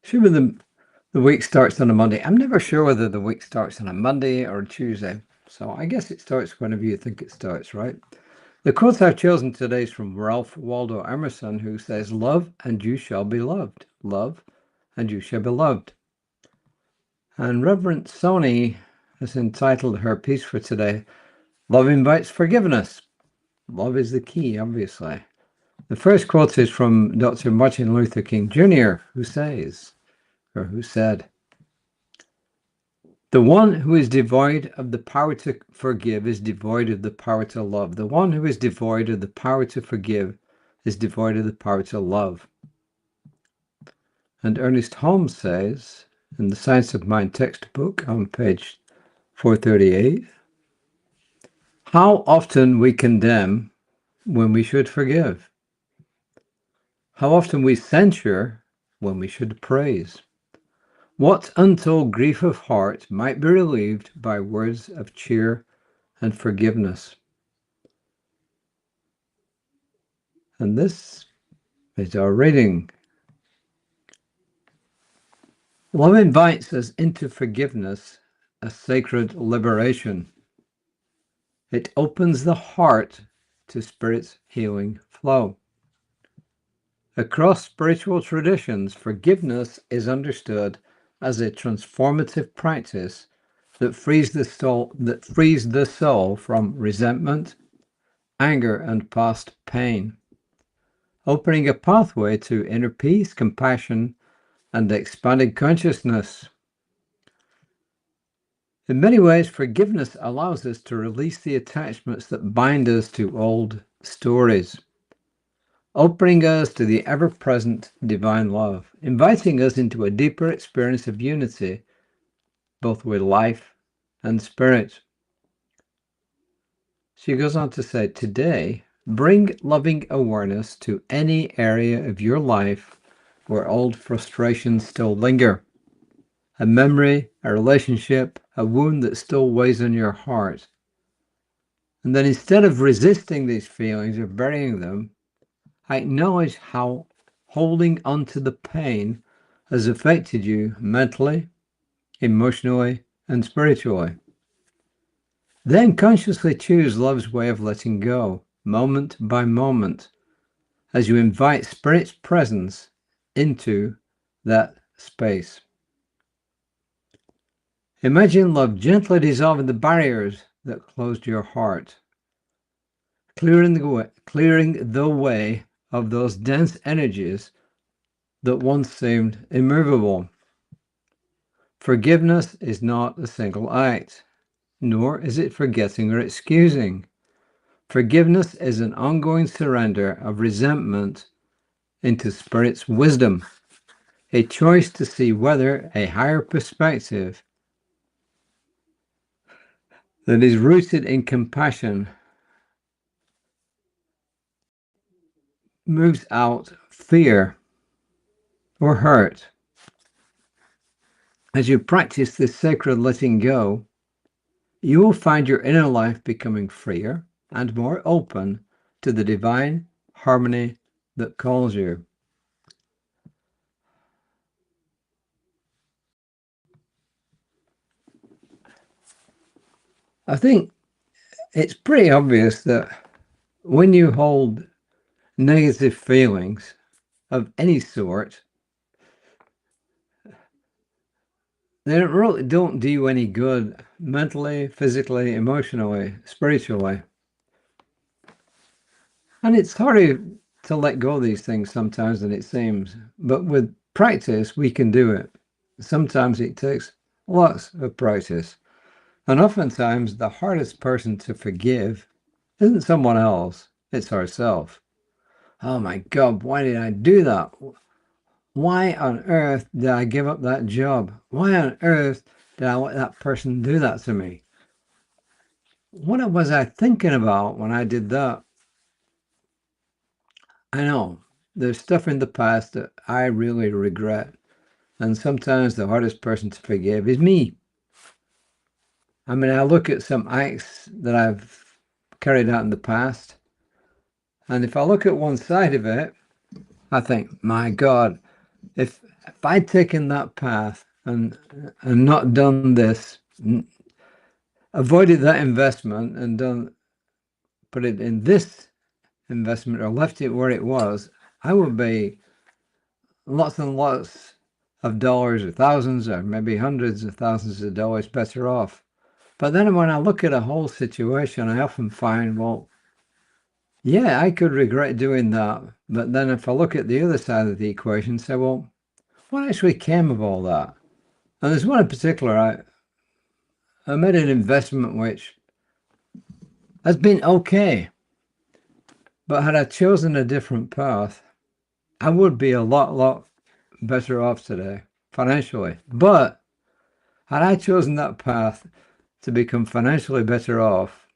Assuming the week starts on a Monday. I'm never sure whether the week starts on a Monday or a Tuesday. So I guess it starts whenever you think it starts, right? The quote I've chosen today is from Ralph Waldo Emerson, who says, "Love and you shall be loved. Love and you shall be loved." And Reverend Soni has entitled her piece for today, "Love Invites Forgiveness." Love is the key, obviously. The first quote is from Dr. Martin Luther King Jr., who says, or who said, "The one who is devoid of the power to forgive is devoid of the power to love. The one who is devoid of the power to forgive is devoid of the power to love." And Ernest Holmes says, in the Science of Mind textbook on page 438, "How often we condemn when we should forgive. How often we censure when we should praise. What untold grief of heart might be relieved by words of cheer and forgiveness." And this is our reading. Love invites us into forgiveness, a sacred liberation. It opens the heart to Spirit's healing flow. Across spiritual traditions, forgiveness is understood as a transformative practice that frees the soul from resentment, anger, and past pain, opening a pathway to inner peace, compassion, and expanded consciousness. In many ways, forgiveness allows us to release the attachments that bind us to old stories, opening us to the ever-present divine love, inviting us into a deeper experience of unity, both with life and spirit. She goes on to say, "Today, bring loving awareness to any area of your life where old frustrations still linger. A memory, a relationship, a wound that still weighs on your heart. And then instead of resisting these feelings or burying them, acknowledge how holding onto the pain has affected you mentally, emotionally, and spiritually. Then consciously choose love's way of letting go, moment by moment, as you invite Spirit's presence into that space. Imagine love gently dissolving the barriers that closed your heart, clearing the way of those dense energies that once seemed immovable. Forgiveness is not a single act, nor is it forgetting or excusing. Forgiveness is an ongoing surrender of resentment into Spirit's wisdom, a choice to see whether a higher perspective that is rooted in compassion moves out fear or hurt. As you practice this sacred letting go, you will find your inner life becoming freer and more open to the divine harmony that calls you. I think it's pretty obvious that when you hold negative feelings of any sort, they really don't do you any good mentally, physically, emotionally, spiritually. And it's harder to let go of these things sometimes than it seems. But with practice, we can do it. Sometimes it takes lots of practice. And oftentimes, the hardest person to forgive isn't someone else, it's ourselves. Oh my God, why did I do that? Why on earth did I give up that job? Why on earth did I let that person do that to me? What was I thinking about when I did that? I know there's stuff in the past that I really regret. And sometimes the hardest person to forgive is me. I mean, I look at some acts that I've carried out in the past, and if I look at one side of it, I think, my God, if if I'd taken that path and not done this, avoided that investment and put it in this investment or left it where it was, I would be lots and lots of dollars or thousands or maybe hundreds of thousands of dollars better off. But then when I look at a whole situation, I often find, well, yeah, I could regret doing that. But then if I look at the other side of the equation, say, well, what actually came of all that? And there's one in particular, I made an investment which has been okay. But had I chosen a different path, I would be a lot better off today, financially. But had I chosen that path to become financially better off,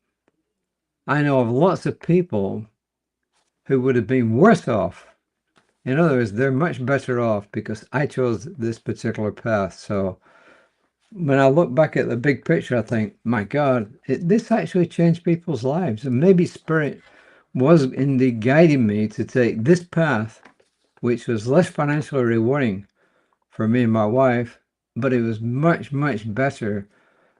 I know of lots of people who would have been worse off. In other words, they're much better off because I chose this particular path. So when I look back at the big picture, I think, my God, this actually changed people's lives. And maybe Spirit was indeed guiding me to take this path, which was less financially rewarding for me and my wife, but it was much better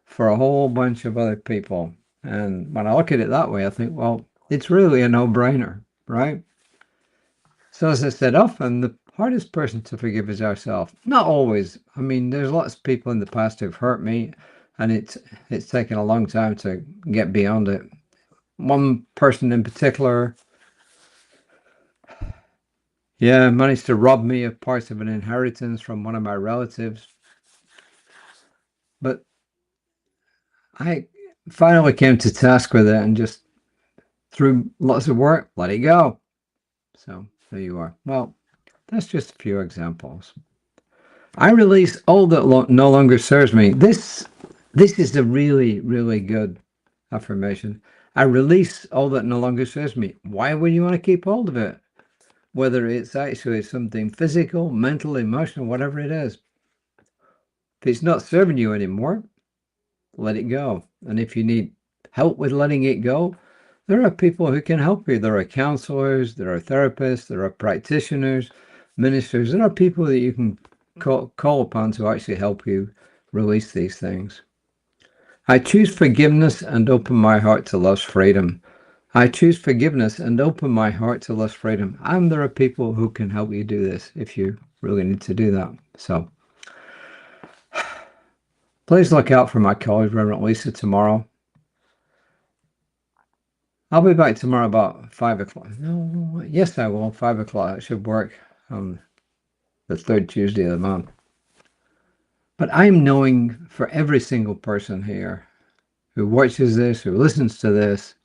for a whole bunch of other people. And when I look at it that way, I think, well, it's really a no-brainer, right? So as I said, often the hardest person to forgive is ourselves. Not always. I mean, there's lots of people in the past who've hurt me, and it's taken a long time to get beyond it. One person in particular, yeah, managed to rob me of parts of an inheritance from one of my relatives. But I finally came to task with it and just through lots of work, let it go. So there you are. Well, that's just a few examples. I release all that no longer serves me. This is a really good affirmation. I release all that no longer serves me. Why would you want to keep hold of it? Whether it's actually something physical, mental, emotional, whatever it is. If it's not serving you anymore, let it go. And if you need help with letting it go, there are people who can help you. There are counselors, there are therapists, there are practitioners, ministers. There are people that you can call upon to actually help you release these things. I choose forgiveness and open my heart to love's freedom. I choose forgiveness and open my heart to love's freedom. And there are people who can help you do this if you really need to do that. So please look out for my colleague, Reverend Lisa, tomorrow. I'll be back tomorrow about 5 o'clock. No, yes, I will. 5 o'clock. It should work on the third Tuesday of the month. But I'm knowing for every single person here who watches this, who listens to this,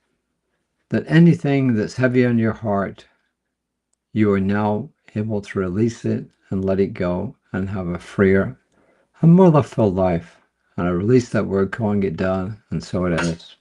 that anything that's heavy on your heart, you are now able to release it and let it go and have a freer and more love-filled life. And I release that word, calling it done, and so it is.